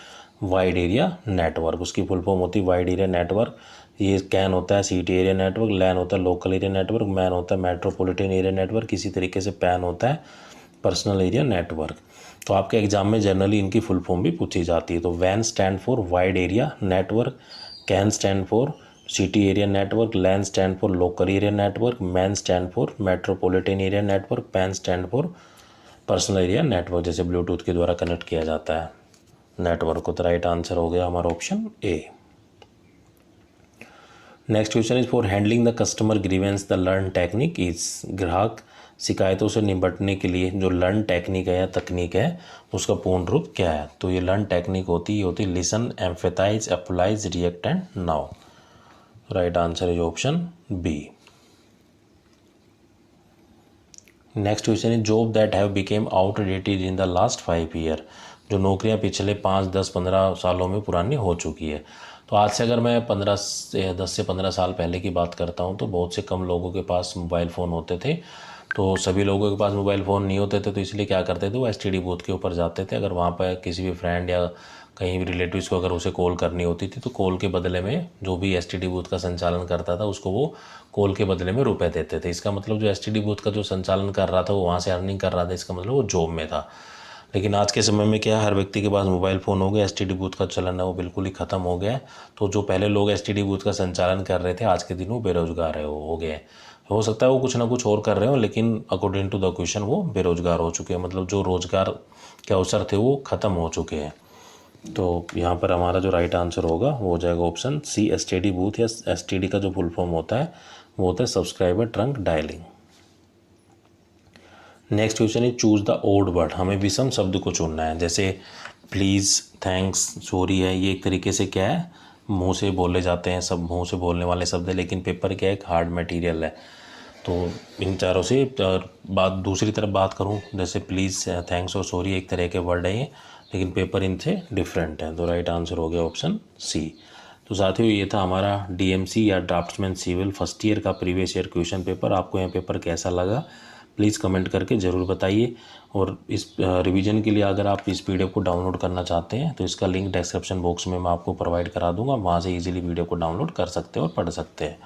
वाइड एरिया नेटवर्क। उसकी फुल फॉर्म होती है वाइड एरिया नेटवर्क। ये कैन होता है सिटी एरिया नेटवर्क, लैन होता है लोकल एरिया नेटवर्क, मैन होता है मेट्रोपॉलिटन एरिया नेटवर्क, इसी तरीके से पैन होता है पर्सनल एरिया नेटवर्क। तो आपके एग्जाम में जनरली इनकी फुल फॉर्म भी पूछी जाती है। तो वैन stand for wide area network, CAN stand for city area network, LAN stand for local area network, MAN stand for metropolitan area network, PAN stand for personal area network, जैसे Bluetooth के द्वारा connect किया जाता है network को। तो right answer हो गया हमारा option A. Next question is for handling the customer grievance the learn technique is. ग्राहक शिकायतों से निपटने के लिए जो लर्न टेक्निक है या तकनीक है उसका पूर्ण रूप क्या है? तो ये लर्न टेक्निक होती है listen, empathise, apologise, react and now. Right answer is option B. Next question is job that have became outdated in the last 5 year. जो नौकरियां पिछले 5, 10, 15 सालों में पुरानी हो चुकी है। तो आज से अगर मैं 10 से 15 साल पहले की बात करता हूँ तो बहुत से कम लोगों के पास मोबाइल फ़ोन होते थे। तो सभी लोगों के पास मोबाइल फ़ोन नहीं होते थे, तो इसलिए क्या करते थे वो एसटीडी बूथ के ऊपर जाते थे। अगर वहाँ पर किसी भी फ्रेंड या कहीं भी रिलेटिव्स को अगर उसे कॉल करनी होती थी तो कॉल के बदले में जो भी एसटीडी बूथ का संचालन करता था उसको वो कॉल के बदले में रुपए देते थे। इसका मतलब जो एसटीडी बूथ का जो संचालन कर रहा था वो वहाँ से अर्निंग कर रहा था, इसका मतलब वो जॉब में था। लेकिन आज के समय में क्या है, हर व्यक्ति के पास मोबाइल फ़ोन हो गया, एसटीडी बूथ का चलन है वो बिल्कुल ही ख़त्म हो गया है। तो जो पहले लोग एसटीडी बूथ का संचालन कर रहे थे आज के दिन वो बेरोजगार है हो गए। हो सकता है वो कुछ ना कुछ और कर रहे हो, लेकिन अकॉर्डिंग टू द क्वेश्चन वो बेरोजगार हो चुके हैं, मतलब जो रोजगार के अवसर थे वो ख़त्म हो चुके हैं। तो यहाँ पर हमारा जो राइट आंसर होगा वो हो जाएगा ऑप्शन सी, एसटीडी बूथ या एसटीडी का जो फुल फॉर्म होता है वो होता है subscriber trunk dialling. Next question is choose the odd word. हमें विषम शब्द को चुनना है, जैसे प्लीज़, थैंक्स, सॉरी है, ये एक तरीके से क्या है मुंह से बोले जाते हैं, सब मुंह से बोलने वाले शब्द है, लेकिन पेपर क्या है एक हार्ड मटेरियल है। तो इन चारों से बात दूसरी तरफ बात करूं, जैसे प्लीज़, थैंक्स और सॉरी एक तरह के वर्ड है ये, लेकिन पेपर इनसे डिफरेंट है। तो राइट आंसर हो गया ऑप्शन सी। तो साथियों ये था हमारा डीएमसी या ड्राफ्ट्समैन सिविल फर्स्ट ईयर का प्रीवियस ईयर क्वेश्चन पेपर। आपको यह पेपर कैसा लगा प्लीज़ कमेंट करके ज़रूर बताइए। और इस रिवीजन के लिए अगर आप इस पीडीएफ को डाउनलोड करना चाहते हैं तो इसका लिंक डिस्क्रिप्शन बॉक्स में मैं आपको प्रोवाइड करा दूंगा, वहाँ से इजीली वीडियो को डाउनलोड कर सकते हैं और पढ़ सकते हैं।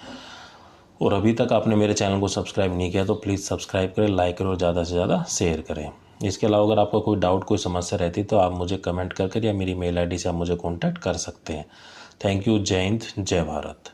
और अभी तक आपने मेरे चैनल को सब्सक्राइब नहीं किया तो प्लीज़ सब्सक्राइब करें, लाइक करें और ज़्यादा से ज़्यादा शेयर करें। इसके अलावा अगर आपका कोई डाउट, कोई समस्या रहती तो आप मुझे कमेंट करके या मेरी मेल आईडी से आप मुझे कॉन्टैक्ट कर सकते हैं। Thank you. जय हिंद, जय भारत।